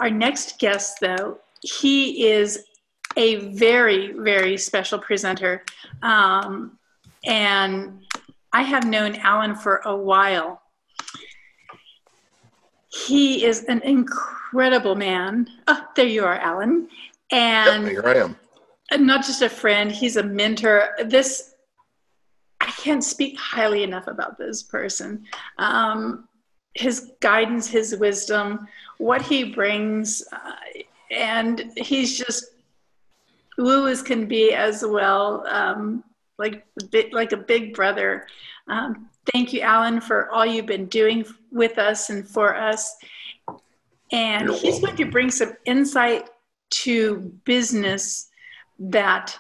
our next guest, though, he is a very, very special presenter. And I have known Alan for a while. He is an incredible man. Oh, there you are, Alan. And here I am. Not just a friend, he's a mentor. I can't speak highly enough about this person. His guidance, his wisdom, what he brings, and he's just woo as can be as well, like a big brother. Thank you, Alan, for all you've been doing with us and for us. And he's going to bring some insight to business that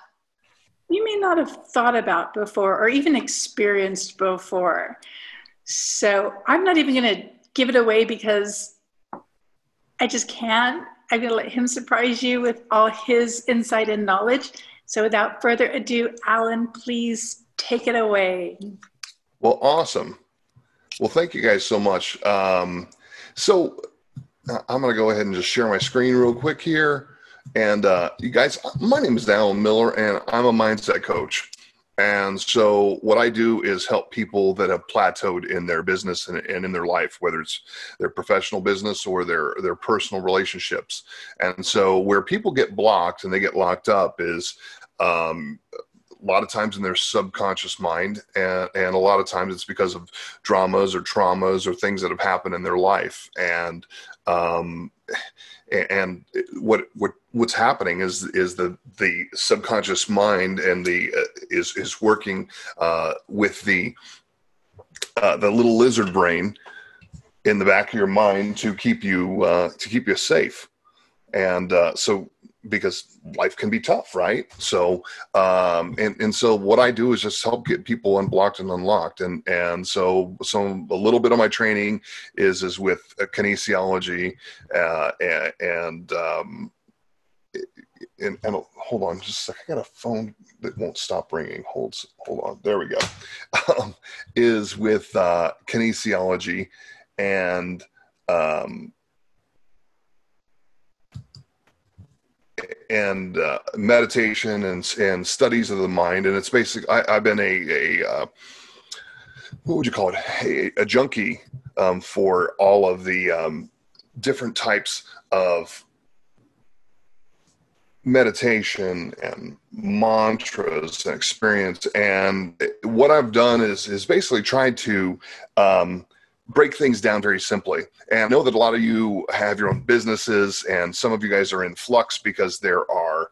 you may not have thought about before or even experienced before. So I'm not even going to give it away because I just can't. I'm going to let him surprise you with all his insight and knowledge. So without further ado, Alan, please take it away. Well, awesome. Well, thank you guys so much. So I'm going to go ahead and just share my screen real quick here. And you guys, my name is Alan Miller, and I'm a mindset coach. And so what I do is help people that have plateaued in their business and in their life, whether it's their professional business or their personal relationships. And so where people get blocked and they get locked up is a lot of times in their subconscious mind, and a lot of times it's because of dramas or traumas or things that have happened in their life. And what's happening is the subconscious mind and is working with the little lizard brain in the back of your mind to keep you safe. And so because life can be tough, right? So and so what I do is just help get people unblocked and unlocked. And so a little bit of my training is with kinesiology and hold on just a second. I got a phone that won't stop ringing. Hold on. There we go. Is with kinesiology and meditation and studies of the mind. And it's basically, I've been what would you call it? A junkie for all of the different types of meditation and mantras and experience. And what I've done is basically tried to break things down very simply. And I know that a lot of you have your own businesses, and some of you guys are in flux because there are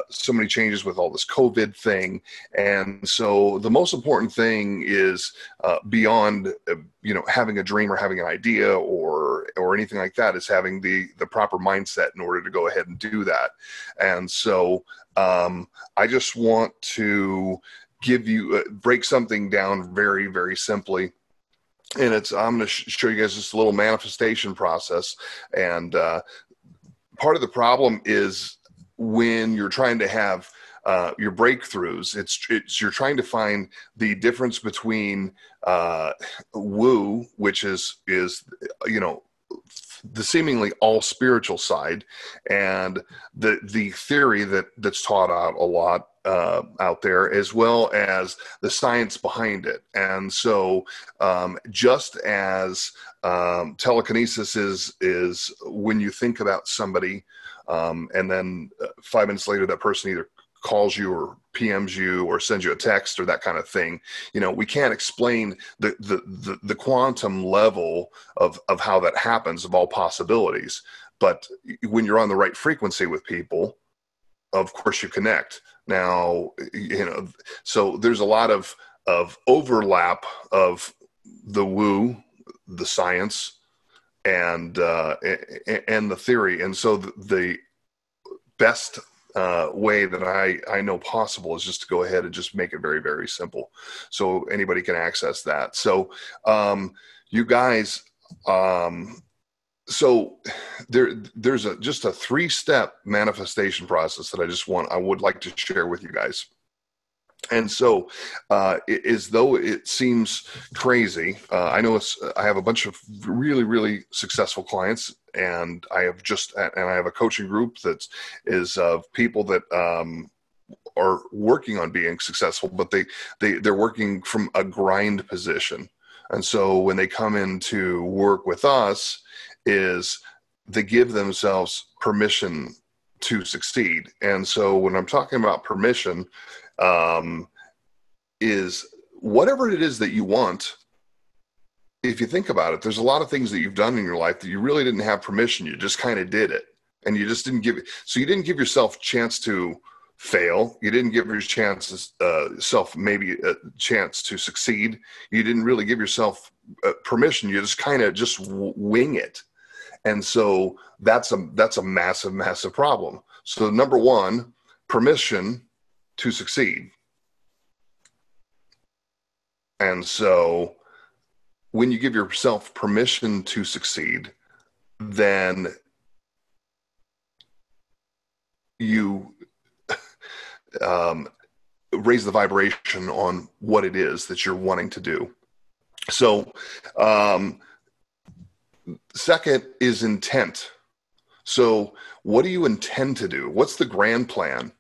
so many changes with all this COVID thing. And so the most important thing is beyond, having a dream or having an idea or anything like that, is having the proper mindset in order to go ahead and do that. And so I just want to give you, break something down very, very simply. And I'm going to show you guys this little manifestation process. And part of the problem is when you're trying to have your breakthroughs, you're trying to find the difference between woo, which is the seemingly all spiritual side, and the theory that's taught out a lot out there, as well as the science behind it. And so just as telekinesis is when you think about somebody and then 5 minutes later that person either calls you or PMs you or sends you a text or that kind of thing, we can't explain the quantum level of how that happens, of all possibilities. But when you're on the right frequency with people, of course you connect. Now, so there's a lot of overlap of the woo, the science, and the theory. And so the best way that I know possible is just to go ahead and just make it very, very simple, so anybody can access that. So you guys, so there's just a 3-step manifestation process that I would like to share with you guys. And so, as though it seems crazy, I know I have a bunch of really, really successful clients, and I have a coaching group that is of people that are working on being successful, but they're working from a grind position. And so when they come in to work with us, is they give themselves permission to succeed. And so when I'm talking about permission, is whatever it is that you want. If you think about it, there's a lot of things that you've done in your life that you really didn't have permission. You just kind of did it, and you just didn't give it. So you didn't give yourself a chance to fail. You didn't give yourself maybe a chance to succeed. You didn't really give yourself permission. You just kind of just wing it. And so that's a massive, massive problem. So number one, permission to succeed. And so when you give yourself permission to succeed, then you raise the vibration on what it is that you're wanting to do. So second is intent. So what do you intend to do? What's the grand plan?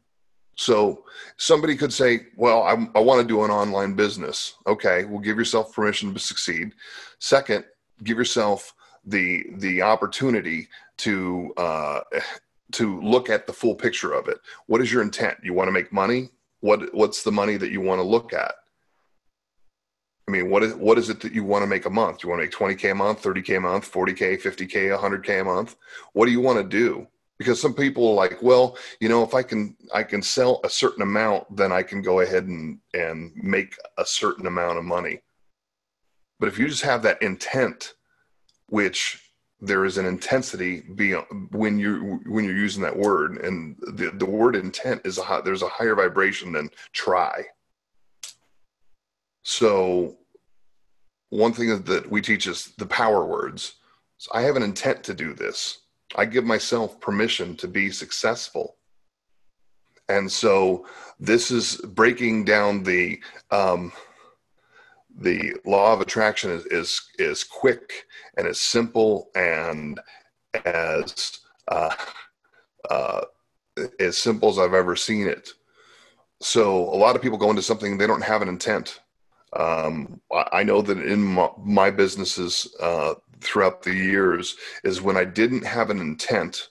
So somebody could say, well, I want to do an online business. Okay, well, give yourself permission to succeed. Second, give yourself the opportunity to look at the full picture of it. What is your intent? You want to make money? What's the money that you want to look at? I mean, what is it that you want to make a month? You want to make 20K a month, 30K a month, 40K, 50K, 100K a month? What do you want to do? Because some people are like, well, if I can sell a certain amount, then I can go ahead and make a certain amount of money. But if you just have that intent, which there is an intensity beyond when you're using that word, and the word intent is there's a higher vibration than try. So one thing that we teach is the power words. So I have an intent to do this. I give myself permission to be successful. And so this is breaking down the law of attraction is quick and as simple and as simple as I've ever seen it. So a lot of people go into something, they don't have an intent. I know that in my businesses throughout the years is when I didn't have an intent,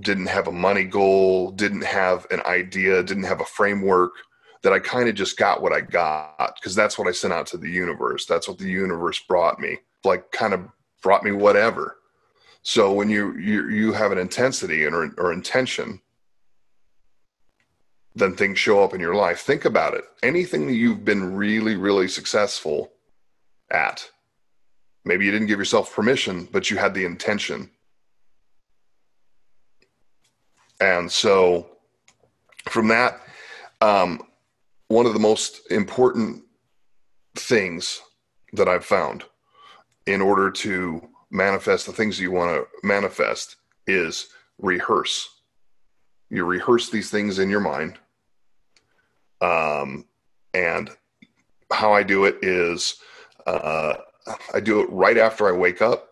didn't have a money goal, didn't have an idea, didn't have a framework, that I kind of just got what I got, because that's what I sent out to the universe. That's what the universe brought me, like kind of brought me whatever. So when you have an intensity or intention, then things show up in your life. Think about it. Anything that you've been really, really successful at, maybe you didn't give yourself permission, but you had the intention. And so from that, one of the most important things that I've found in order to manifest the things you want to manifest is rehearse. You rehearse these things in your mind. And how I do it is I do it right after I wake up,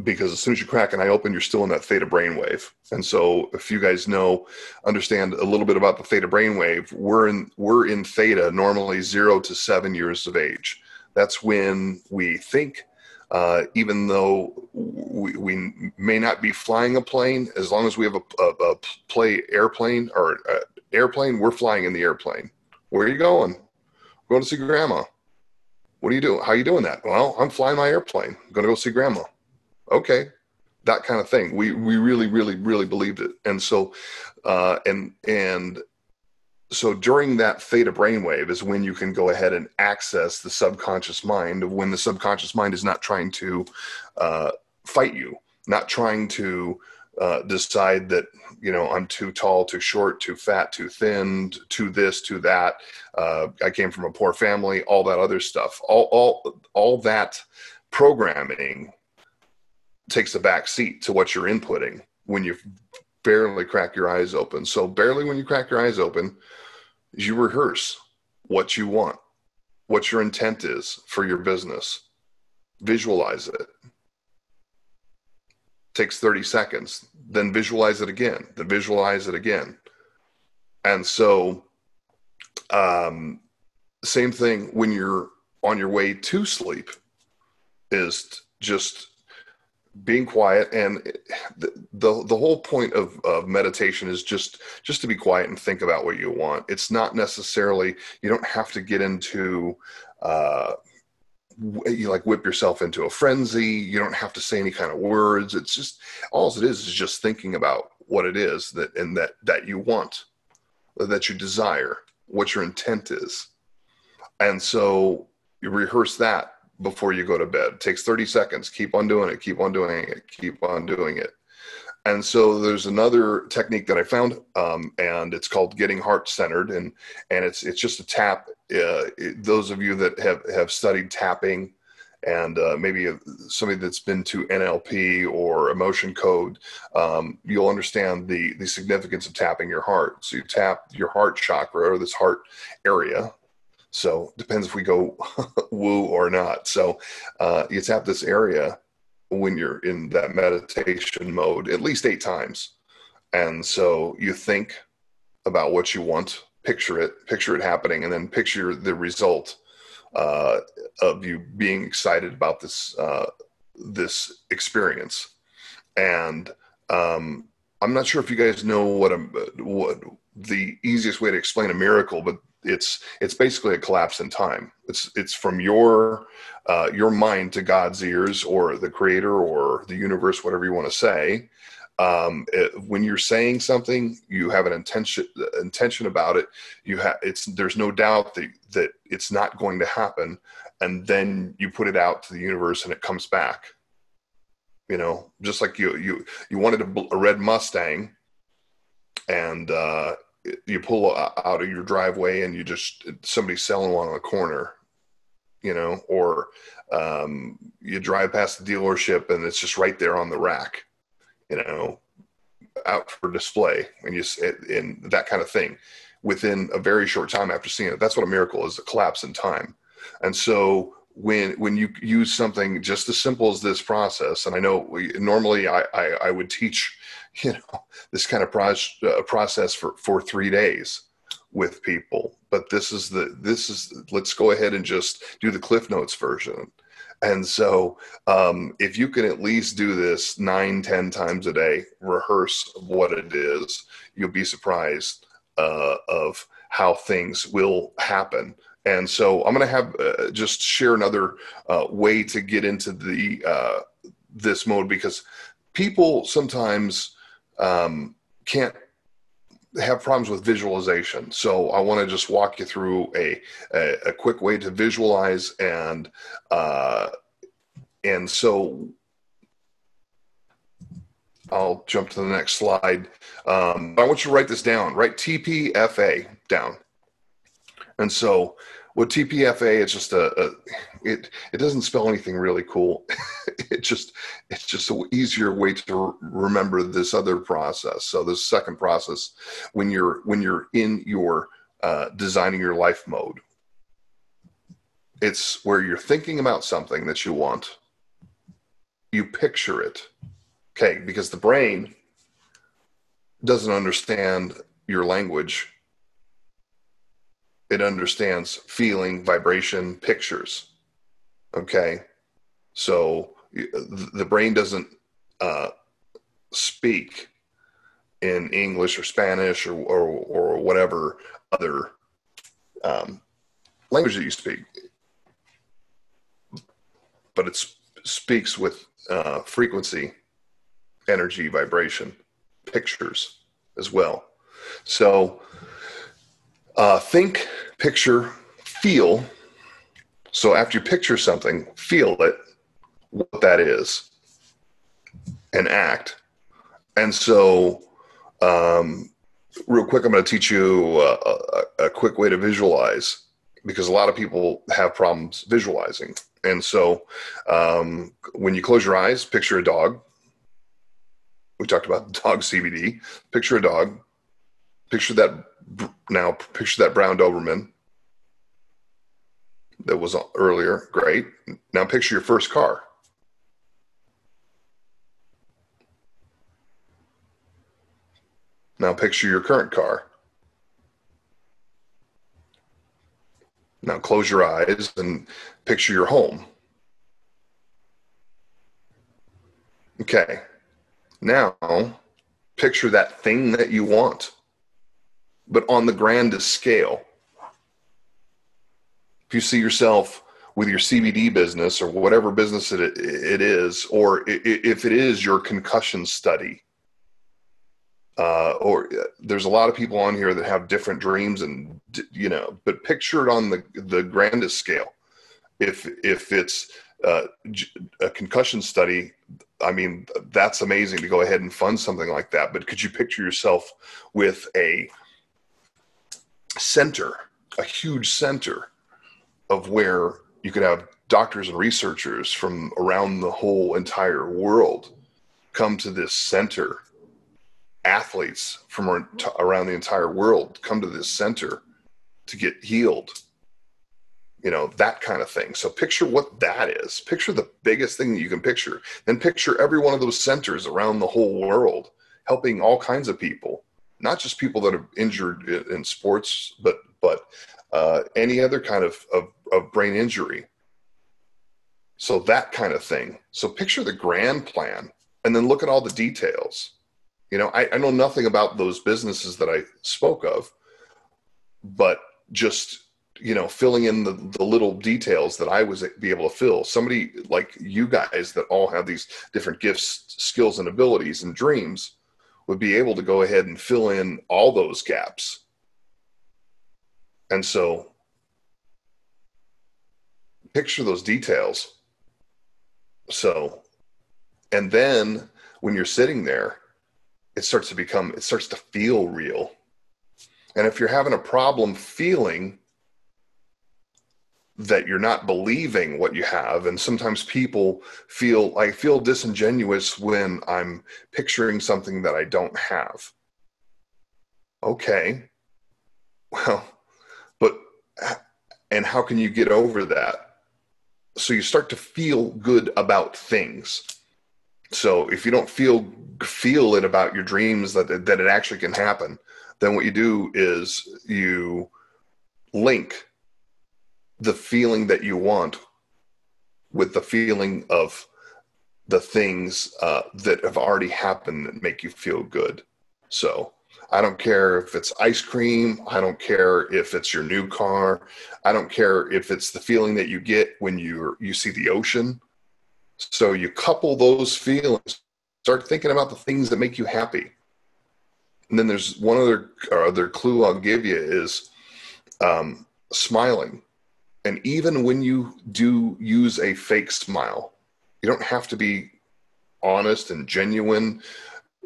because as soon as you crack an eye open, you're still in that theta brainwave. And so if you guys understand a little bit about the theta brainwave, we're in theta normally 0 to 7 years of age. That's when we think, even though we may not be flying a plane, as long as we have a airplane, we're flying in the airplane. Where are you going? I'm going to see grandma. What are you doing? How are you doing that? Well, I'm flying my airplane. I'm going to go see grandma. Okay. That kind of thing. We really, really, really believed it. And so, and so during that theta brainwave is when you can go ahead and access the subconscious mind, when the subconscious mind is not trying to fight you, not trying to decide that, I'm too tall, too short, too fat, too thin, too this, too that. I came from a poor family, all that other stuff. All that programming takes a back seat to what you're inputting when you barely crack your eyes open. So barely when you crack your eyes open, you rehearse. what you want, what your intent is for your business. Visualize it. Takes 30 seconds. Then visualize it again. Then visualize it again. And so, same thing when you're on your way to sleep, is just being quiet. And the whole point of meditation is just to be quiet and think about what you want. It's not necessarily, you don't have to get into, you like whip yourself into a frenzy. You don't have to say any kind of words. It's just, all it is just thinking about what it is that you want, that you desire, what your intent is. And so you rehearse that before you go to bed. It takes 30 seconds. Keep on doing it. Keep on doing it. Keep on doing it. And so there's another technique that I found, and it's called getting heart centered. And it's just a tap. Those of you that have studied tapping, and maybe somebody that's been to NLP or emotion code, you'll understand the significance of tapping your heart. So you tap your heart chakra, or this heart area. So depends if we go woo or not. So you tap this area when you're in that meditation mode at least 8 times. And so you think about what you want, picture it happening, and then picture the result of you being excited about this experience. And I'm not sure if you guys know what the easiest way to explain a miracle, but it's basically a collapse in time. It's from your mind to God's ears, or the creator, or the universe, whatever you want to say. When you're saying something, you have an intention about it. There's no doubt that it's not going to happen. And then you put it out to the universe and it comes back, just like you wanted a red Mustang, and, you pull out of your driveway and somebody's selling one on the corner, or you drive past the dealership and it's just right there on the rack, out for display, and that kind of thing within a very short time after seeing it. That's what a miracle is, a collapse in time. And so when you use something just as simple as this process, and I know normally I would teach, this kind of process for 3 days with people, but this is let's go ahead and just do the Cliff Notes version. And so if you can at least do this 9-10 times a day, rehearse what it is, you'll be surprised of how things will happen. And so I'm going to have just share another way to get into this mode, because people sometimes can't have problems with visualization. So I want to just walk you through a quick way to visualize, and so I'll jump to the next slide. I want you to write this down. Write TPFA down. And so with TPFA, it's just it doesn't spell anything really cool. It's just an easier way to remember this other process. So this second process, when you're in your designing your life mode, it's where you're thinking about something that you want. You picture it, okay? Because the brain doesn't understand your language. It understands feeling, vibration, pictures. Okay. So the brain doesn't speak in English or Spanish or whatever other language that you speak, but it speaks with frequency, energy, vibration, pictures as well. So think, picture, feel. So after you picture something, feel it, what that is, and act. And so real quick, I'm going to teach you a quick way to visualize, because a lot of people have problems visualizing. And so when you close your eyes, picture a dog. We talked about dog CBD. Picture a dog. Picture that brown Doberman. that was earlier. Great. Now picture your first car. Now picture your current car. Now close your eyes and picture your home. Okay. Now picture that thing that you want, but on the grandest scale. If you see yourself with your CBD business or whatever business it is, or if it is your concussion study, or there's a lot of people on here that have different dreams, and but picture it on the grandest scale. If it's a concussion study, I mean, that's amazing to go ahead and fund something like that. But could you picture yourself with a center, a huge center of where you could have doctors and researchers from around the whole entire world come to this center? Athletes from around the entire world come to this center to get healed, that kind of thing. So picture what that is. Picture the biggest thing that you can picture. Then picture every one of those centers around the whole world helping all kinds of people, not just people that are injured in sports, but any other kind of brain injury. So that kind of thing. So picture the grand plan and then look at all the details. I know nothing about those businesses that I spoke of, but just, filling in the little details that I was be able to fill. Somebody like you guys that all have these different gifts, skills, and abilities and dreams would be able to go ahead and fill in all those gaps. And so picture those details. So, and then when you're sitting there, it starts to feel real. And if you're having a problem feeling that you're not believing what you have, and sometimes people I feel disingenuous when I'm picturing something that I don't have. Okay, well, and how can you get over that? So you start to feel good about things. So if you don't feel it about your dreams that it actually can happen, then what you do is you link the feeling that you want with the feeling of the things that have already happened that make you feel good. So I don't care if it's ice cream. I don't care if it's your new car. I don't care if it's the feeling that you get when you see the ocean. So you couple those feelings, start thinking about the things that make you happy. And then there's one other clue I'll give you is smiling. And even when you do use a fake smile, you don't have to be honest and genuine.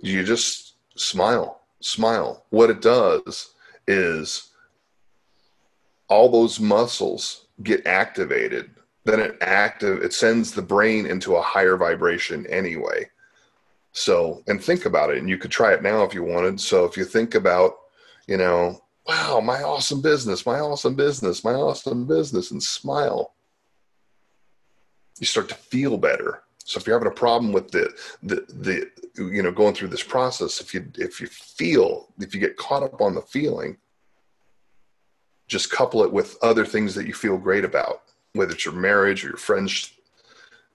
You just smile. What it does is all those muscles get activated. Then it sends the brain into a higher vibration anyway. So, and think about it, and you could try it now if you wanted. So if you think about, wow, my awesome business, and smile, you start to feel better. So if you're having a problem with the going through this process, if you get caught up on the feeling, just couple it with other things that you feel great about, whether it's your marriage or your friends,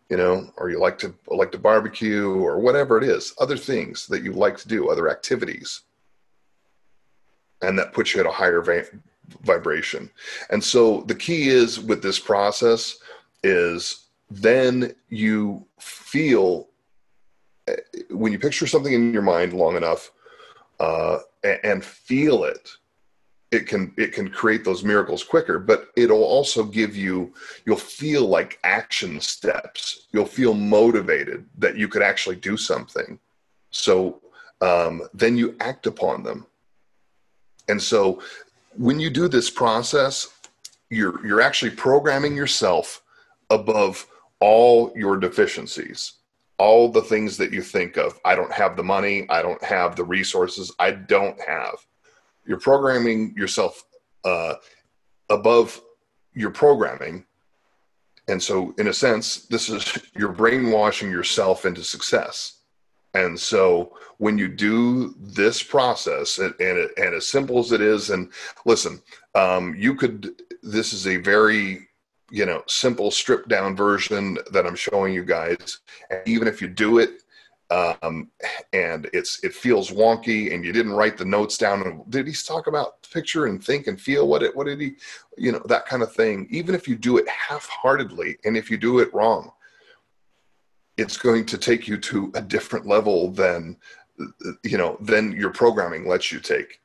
or you like to barbecue or whatever it is, other things that you like to do, other activities. And that puts you at a higher vibration. And so the key is with this process is then you feel, when you picture something in your mind long enough and feel it, it can create those miracles quicker, but it'll also you'll feel like action steps. You'll feel motivated that you could actually do something. So then you act upon them. And so when you do this process, you're actually programming yourself above all your deficiencies, all the things that you think of. I don't have the money. I don't have the resources. I don't have. You're programming yourself above your programming. And so in a sense, this is, you're brainwashing yourself into success. And so when you do this process, and as simple as it is, and listen, this is a very, simple stripped down version that I'm showing you guys. And even if you do it, and it feels wonky, and you didn't write the notes down, and did he talk about picture and think and feel, what did he, that kind of thing. Even if you do it half-heartedly, and if you do it wrong, it's going to take you to a different level than your programming lets you take.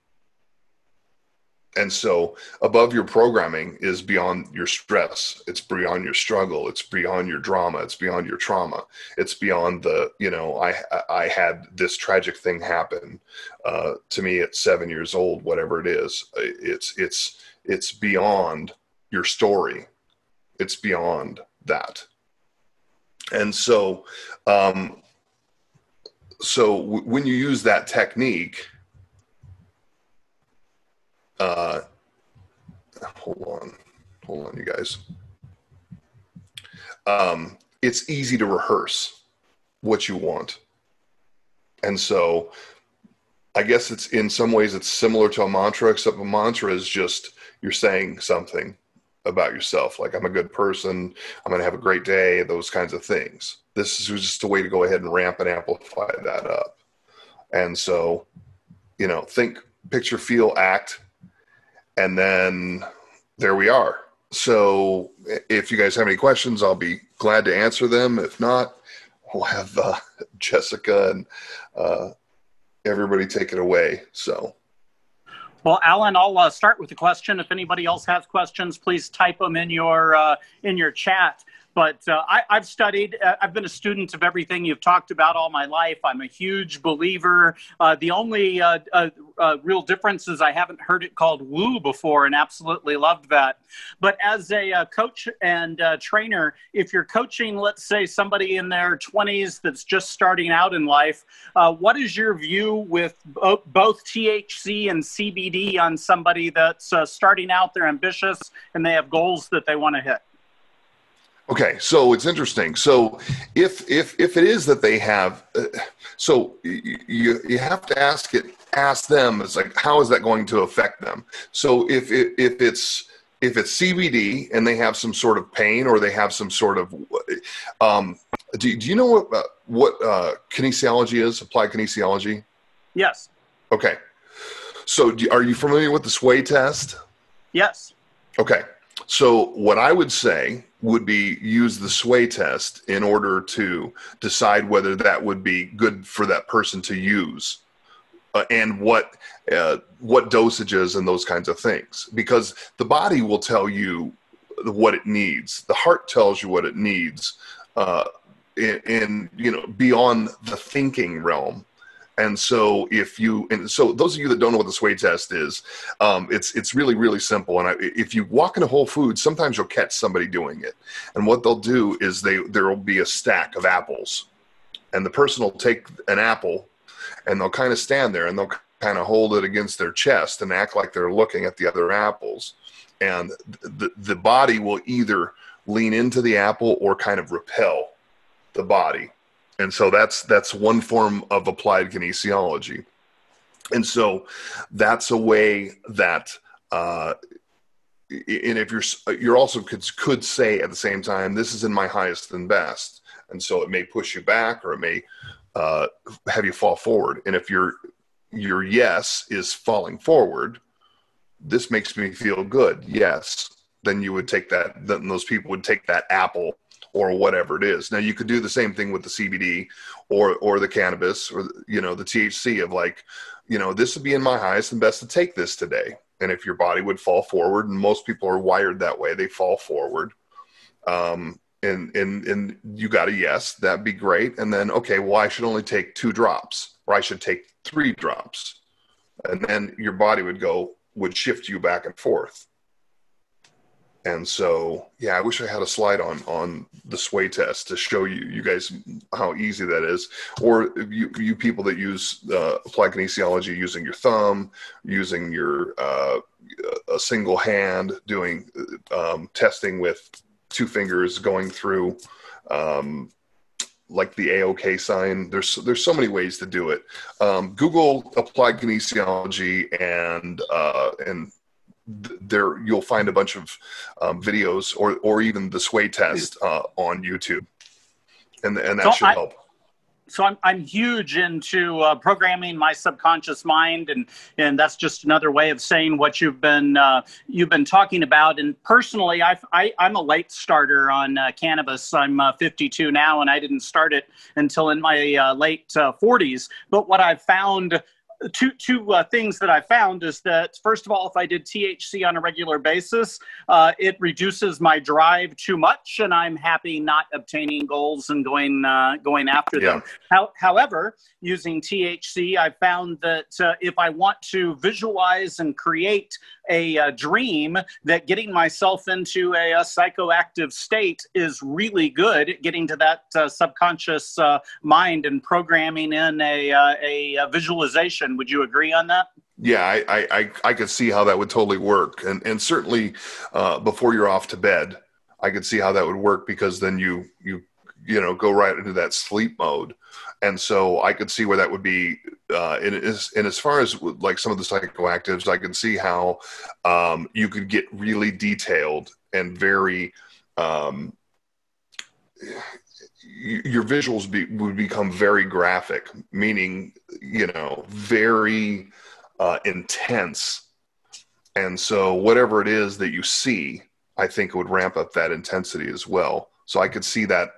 And so above your programming is beyond your stress. It's beyond your struggle. It's beyond your drama. It's beyond your trauma. It's beyond I had this tragic thing happen to me at 7 years old, whatever it is. It's beyond your story. It's beyond that. And so, when you use that technique, hold on, you guys. It's easy to rehearse what you want. And so I guess it's, in some ways it's similar to a mantra, except a mantra is just, you're saying something about yourself. Like, I'm a good person, I'm going to have a great day, those kinds of things. This is just a way to go ahead and ramp and amplify that up. And so, think, picture, feel, act, and then there we are. So if you guys have any questions, I'll be glad to answer them. If not, we'll have Jessica and everybody take it away. So. Well, Alan, I'll start with a question. If anybody else has questions, please type them in your chat. But I've studied, I've been a student of everything you've talked about all my life. I'm a huge believer. The only real difference is I haven't heard it called woo before, and absolutely loved that. But as a coach and trainer, if you're coaching, let's say, somebody in their 20s that's just starting out in life, what is your view with both THC and CBD on somebody that's starting out, they're ambitious, and they have goals that they want to hit? Okay, so it's interesting. So if it is that they have, so you have to ask them. It's like, how is that going to affect them? So if it's CBD and they have some sort of pain, or they have some sort of, do you know what kinesiology is? Applied kinesiology? Yes. Okay. So are you familiar with the sway test? Yes. Okay. So what I would say would be, use the sway test in order to decide whether that would be good for that person to use, and what dosages and those kinds of things, because the body will tell you what it needs. The heart tells you what it needs, beyond the thinking realm. And so so those of you that don't know what the sway test is, it's really, really simple. And if you walk into Whole Foods, sometimes you'll catch somebody doing it. And what they'll do is there will be a stack of apples, and the person will take an apple, and they'll kind of stand there, and they'll kind of hold it against their chest and act like they're looking at the other apples. And the body will either lean into the apple or kind of repel the body. And so that's one form of applied kinesiology. And so that's a way that, and if you're also could say at the same time, this is in my highest and best. And so it may push you back, or it may have you fall forward. And if your yes is falling forward, this makes me feel good. Yes. Then you would take that, then those people would take that apple or whatever it is. Now, you could do the same thing with the CBD or the cannabis, or, the THC, of like, this would be in my highest and best to take this today. And if your body would fall forward, and most people are wired that way, they fall forward. And you got a yes, that'd be great. And then, okay, well, I should only take 2 drops, or I should take 3 drops. And then your body would shift you back and forth. And so, yeah, I wish I had a slide on the sway test to show you guys how easy that is. Or you people that use applied kinesiology using your thumb, using your a single hand, doing testing with two fingers, going through like the AOK sign. There's so many ways to do it. Google applied kinesiology and there you'll find a bunch of videos or even the sway test on YouTube, and that should help. So I'm huge into programming my subconscious mind, and that's just another way of saying what you've been talking about. And personally, I'm a late starter on cannabis. I'm 52 now, and I didn't start it until in my late 40s. But what I've found. Two things that I found is that, first of all, if I did THC on a regular basis, it reduces my drive too much, and I'm happy not obtaining goals and going after them. However, using THC, I found that if I want to visualize and create a dream, that getting myself into a psychoactive state is really good at getting to that subconscious mind and programming in a visualization. Would you agree on that? Yeah, I could see how that would totally work. And certainly before you're off to bed, I could see how that would work, because then you go right into that sleep mode. And so I could see where that would be. And as far as like some of the psychoactives, I could see how you could get really detailed and very, your visuals would become very graphic, meaning, very intense. And so whatever it is that you see, I think it would ramp up that intensity as well. So I could see that,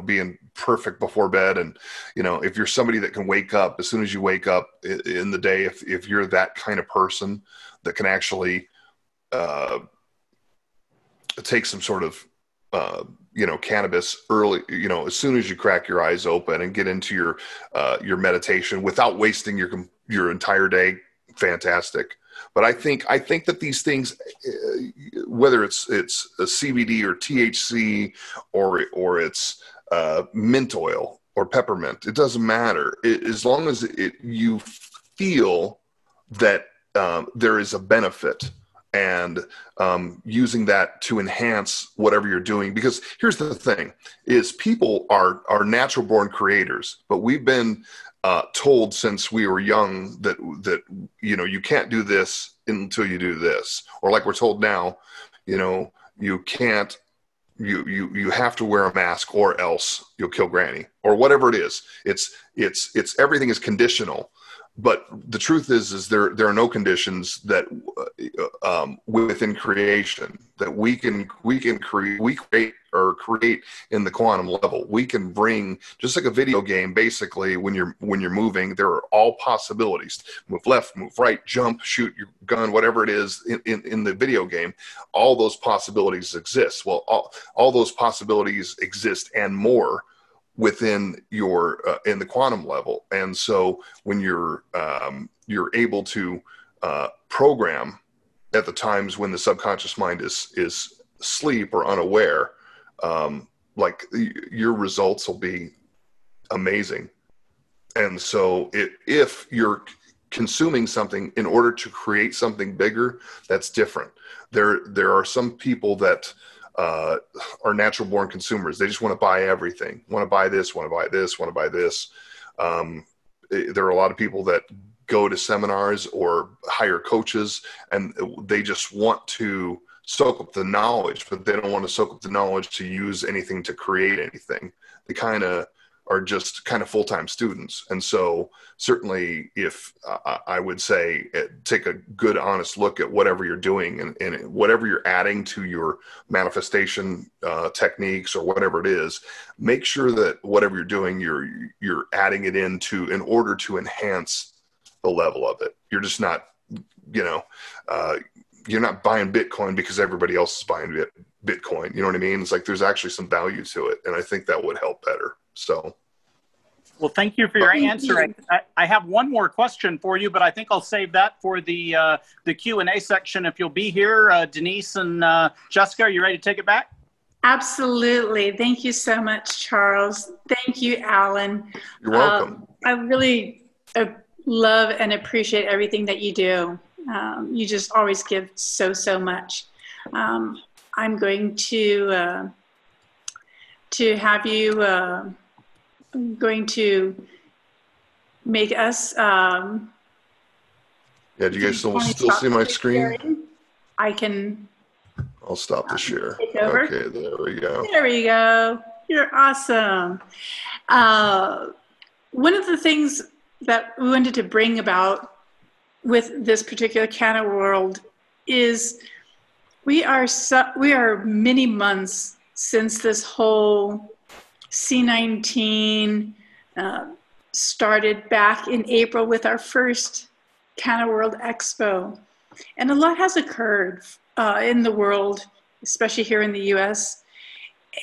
being perfect before bed. And, if you're somebody that can wake up as soon as you wake up in the day, if you're that kind of person that can actually take some sort of, cannabis early, as soon as you crack your eyes open and get into your meditation without wasting your entire day, fantastic. But I think that these things, whether it's a CBD or THC or it's mint oil or peppermint, it doesn't matter. As long as you feel that there is a benefit, and using that to enhance whatever you're doing. Because here's the thing: is people are natural born creators, but we've been told since we were young that you can't do this until you do this, or like we're told now, you can't, you have to wear a mask or else you'll kill granny, or whatever it is. It's everything is conditional. But the truth is there are no conditions that within creation that we create in the quantum level. We can bring, just like a video game, basically when you're moving, there are all possibilities. Move left, move right, jump, shoot your gun, whatever it is in the video game. All those possibilities exist. Well, all those possibilities exist and more within your in the quantum level. And so when you're able to program at the times when the subconscious mind is asleep or unaware, like your results will be amazing. And so if you're consuming something in order to create something bigger, that's different. There are some people that are natural born consumers. They just want to buy everything. Want to buy this, want to buy this, want to buy this. There are a lot of people that go to seminars or hire coaches, and they just want to soak up the knowledge, but they don't want to soak up the knowledge to use anything to create anything. They kind of are just kind of full-time students. And so certainly if I would say take a good, honest look at whatever you're doing and whatever you're adding to your manifestation techniques or whatever it is, make sure that whatever you're doing, you're adding it in order to enhance the level of it. You're just not, you're not buying Bitcoin because everybody else is buying Bitcoin. You know what I mean? It's like there's actually some value to it. And I think that would help better. So, Well, thank you for your Thank answer. you. I have one more question for you, but I think I'll save that for the Q&A section. If you'll be here, Denise and Jessica, are you ready to take it back? Absolutely. Thank you so much, Charles. Thank you, Alan. You're welcome. I really love and appreciate everything that you do. You just always give so much. I'm going to have you. I'm going to make us. Yeah, do you guys still see my screen? Sharing? I can. I'll stop the share. Take over. Okay, there we go. There we go. You're awesome. One of the things that we wanted to bring about with this particular Canna World is we are many months since this whole C19 started back in April with our first Canna World Expo. And a lot has occurred in the world, especially here in the US.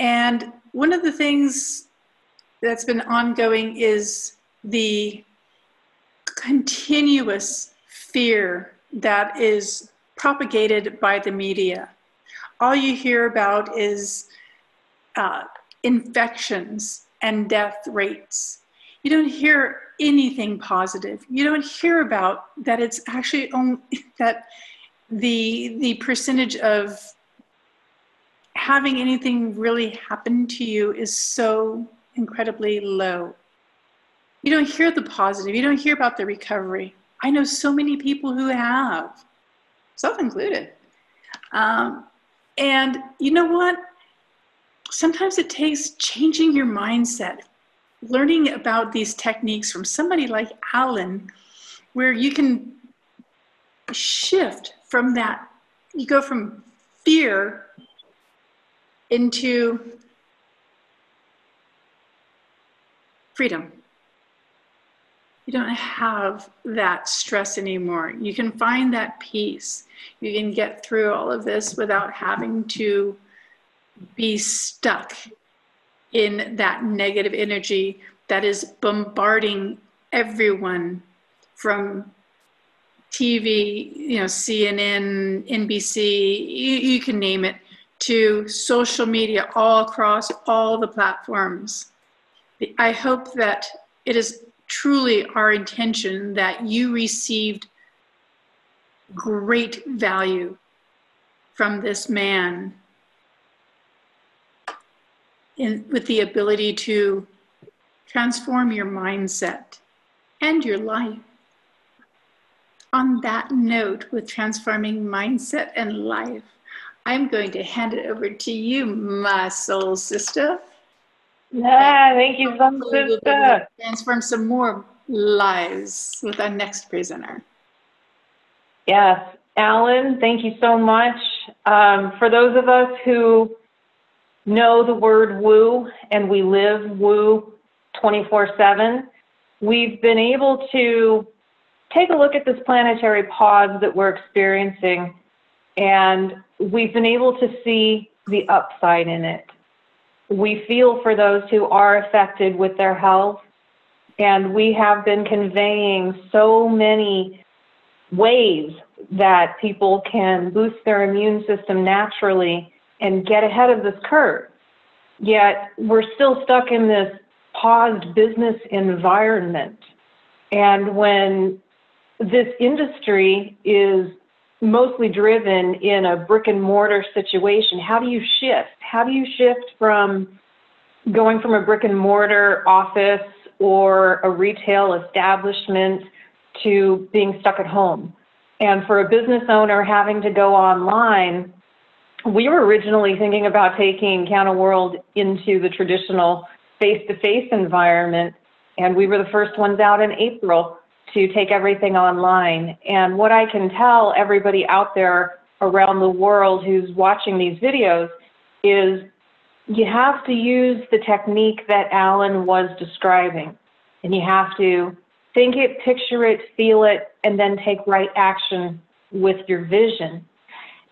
And one of the things that's been ongoing is the continuous fear that is propagated by the media. All you hear about is infections and death rates. You don't hear anything positive. You don't hear about that it's actually only that the percentage of having anything really happen to you is so incredibly low. You don't hear the positive. You don't hear about the recovery. I know so many people who have, self included. And you know what? Sometimes it takes changing your mindset, learning about these techniques from somebody like Alan, where you can shift from that. You go from fear into freedom. You don't have that stress anymore. You can find that peace. You can get through all of this without having to be stuck in that negative energy that is bombarding everyone from TV, CNN, NBC, you can name it, to social media all across all the platforms. I hope that it is truly our intention that you received great value from this man with the ability to transform your mindset and your life. On that note, with transforming mindset and life, I'm going to hand it over to you, my soul sister. Yeah, thank you so much, sister. Transform some more lives with our next presenter. Yes, Alan, thank you so much. For those of us who know the word woo and we live woo 24/7, we've been able to take a look at this planetary pause that we're experiencing, and we've been able to see the upside in it. We feel for those who are affected with their health, and we have been conveying so many ways that people can boost their immune system naturally and get ahead of this curve. Yet we're still stuck in this paused business environment. And when this industry is mostly driven in a brick and mortar situation, how do you shift? How do you shift from going from a brick and mortar office or a retail establishment to being stuck at home? And for a business owner having to go online, we were originally thinking about taking Canna World into the traditional face-to-face environment, and we were the first ones out in April to take everything online. And what I can tell everybody out there around the world who's watching these videos is you have to use the technique that Alan was describing. And you have to think it, picture it, feel it, and then take right action with your vision.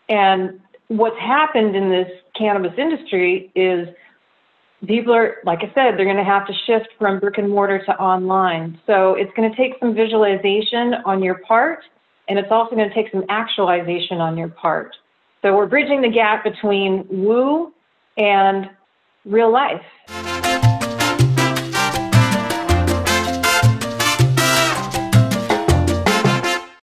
And what's happened in this cannabis industry is people are, like I said, they're going to have to shift from brick and mortar to online. So it's going to take some visualization on your part, and it's also going to take some actualization on your part. So we're bridging the gap between woo and real life.